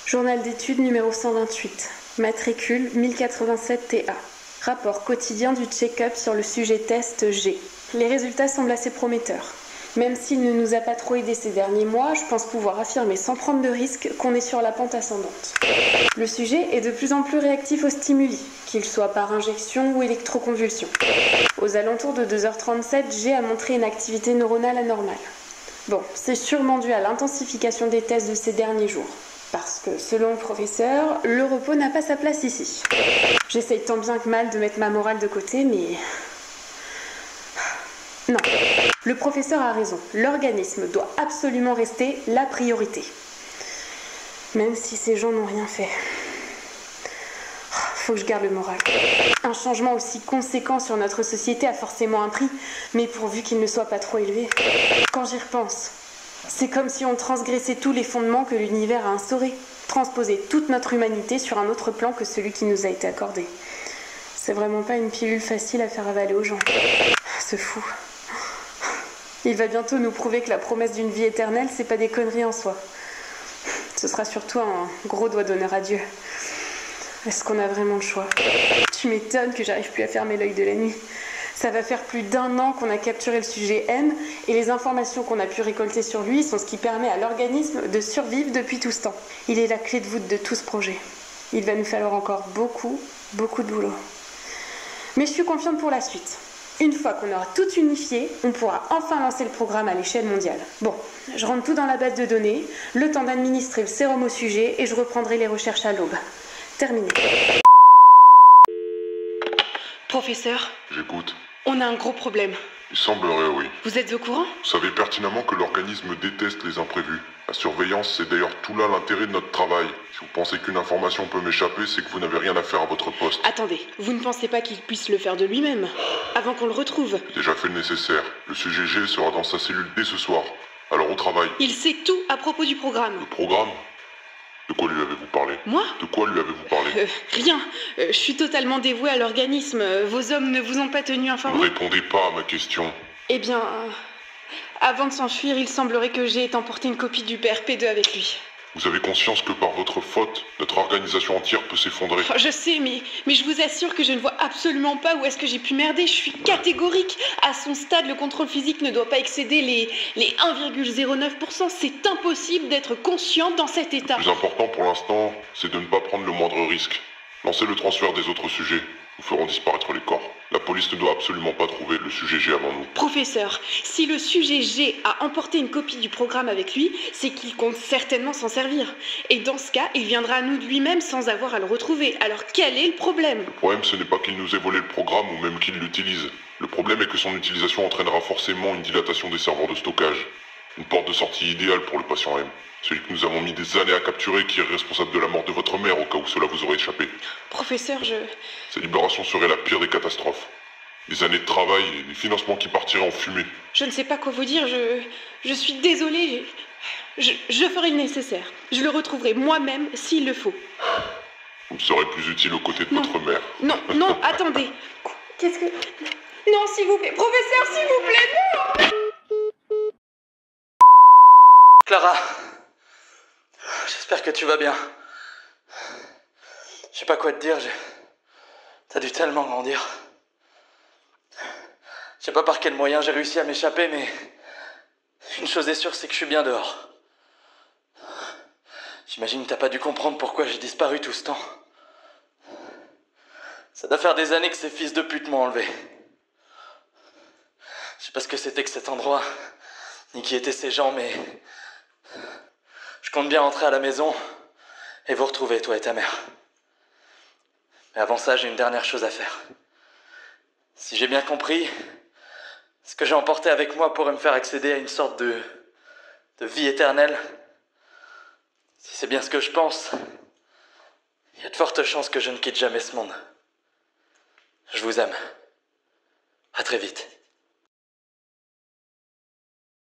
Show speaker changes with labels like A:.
A: Journal d'études numéro 128, matricule 1087 TA. Rapport quotidien du check-up sur le sujet test G. Les résultats semblent assez prometteurs. Même s'il ne nous a pas trop aidé ces derniers mois, je pense pouvoir affirmer sans prendre de risque qu'on est sur la pente ascendante. Le sujet est de plus en plus réactif aux stimuli, qu'il soit par injection ou électroconvulsion. Aux alentours de 2h37, G a montré une activité neuronale anormale. Bon, c'est sûrement dû à l'intensification des tests de ces derniers jours. Parce que, selon le professeur, le repos n'a pas sa place ici. J'essaye tant bien que mal de mettre ma morale de côté, mais... Non, le professeur a raison. L'organisme doit absolument rester la priorité. Même si ces gens n'ont rien fait. Faut que je garde le moral. Un changement aussi conséquent sur notre société a forcément un prix, mais pourvu qu'il ne soit pas trop élevé. Quand j'y repense, c'est comme si on transgressait tous les fondements que l'univers a instaurés, transposait toute notre humanité sur un autre plan que celui qui nous a été accordé. C'est vraiment pas une pilule facile à faire avaler aux gens. Ce fou. Il va bientôt nous prouver que la promesse d'une vie éternelle, c'est pas des conneries en soi. Ce sera surtout un gros doigt d'honneur à Dieu. Est-ce qu'on a vraiment le choix? Tu m'étonnes que j'arrive plus à fermer l'œil de la nuit. Ça va faire plus d'1 an qu'on a capturé le sujet M et les informations qu'on a pu récolter sur lui sont ce qui permet à l'organisme de survivre depuis tout ce temps. Il est la clé de voûte de tout ce projet. Il va nous falloir encore beaucoup de boulot. Mais je suis confiante pour la suite. Une fois qu'on aura tout unifié, on pourra enfin lancer le programme à l'échelle mondiale. Bon, je rentre tout dans la base de données, le temps d'administrer le sérum au sujet et je reprendrai les recherches à l'aube. Terminé. Professeur,
B: J'écoute.
A: on a un gros problème.
B: Il semblerait, oui.
A: Vous êtes au courant?
B: Vous savez pertinemment que l'organisme déteste les imprévus. La surveillance, c'est d'ailleurs tout là l'intérêt de notre travail. Si vous pensez qu'une information peut m'échapper, c'est que vous n'avez rien à faire à votre poste.
A: Attendez, vous ne pensez pas qu'il puisse le faire de lui-même, avant qu'on le retrouve?
B: J'ai déjà fait le nécessaire. Le sujet G sera dans sa cellule dès ce soir. Alors au travail.
A: Il sait tout à propos du programme.
B: Le programme? De quoi lui avez-vous parlé?
A: Moi?
B: De quoi lui avez-vous parlé?
A: Rien. Je suis totalement dévouée à l'organisme. Vos hommes ne vous ont pas tenu
B: Ne
A: informé?
B: répondez pas à ma question.
A: Eh bien, avant de s'enfuir, il semblerait que j'ai emporté une copie du PRP2 avec lui.
B: Vous avez conscience que par votre faute, notre organisation entière peut s'effondrer.
A: Oh, je sais, mais je vous assure que je ne vois absolument pas où est-ce que j'ai pu merder. Je suis catégorique. À son stade, le contrôle physique ne doit pas excéder les 1,09%. C'est impossible d'être consciente dans cet état.
B: Le plus important pour l'instant, c'est de ne pas prendre le moindre risque. Lancez le transfert des autres sujets. Nous ferons disparaître les corps. La police ne doit absolument pas trouver le sujet G avant nous.
A: Professeur, si le sujet G a emporté une copie du programme avec lui, c'est qu'il compte certainement s'en servir. Et dans ce cas, il viendra à nous de lui-même sans avoir à le retrouver. Alors quel est le problème?
B: Le problème, ce n'est pas qu'il nous ait volé le programme ou même qu'il l'utilise. Le problème est que son utilisation entraînera forcément une dilatation des serveurs de stockage. Une porte de sortie idéale pour le patient M. Celui que nous avons mis des années à capturer, qui est responsable de la mort de votre mère au cas où cela vous aurait échappé.
A: Professeur,
B: Sa libération serait la pire des catastrophes. Des années de travail et des financements qui partiraient en fumée.
A: je ne sais pas quoi vous dire. Je suis désolée. Je ferai le nécessaire. Je le retrouverai moi-même s'il le faut.
B: Vous me serez plus utile aux côtés de
A: Non.
B: votre mère.
A: Non, attendez. Qu'est-ce que... Non, s'il vous plaît. Professeur, s'il vous plaît, non!
C: Clara, j'espère que tu vas bien. Je sais pas quoi te dire, t'as dû tellement grandir. Je sais pas par quel moyen j'ai réussi à m'échapper, mais une chose est sûre, c'est que je suis bien dehors. J'imagine que t'as pas dû comprendre pourquoi j'ai disparu tout ce temps. Ça doit faire des années que ces fils de pute m'ont enlevé. Je sais pas ce que c'était que cet endroit, ni qui étaient ces gens, mais... je compte bien rentrer à la maison et vous retrouver, toi et ta mère. Mais avant ça, j'ai une dernière chose à faire. Si j'ai bien compris, ce que j'ai emporté avec moi pourrait me faire accéder à une sorte de vie éternelle. Si c'est bien ce que je pense, il y a de fortes chances que je ne quitte jamais ce monde. Je vous aime. À très vite.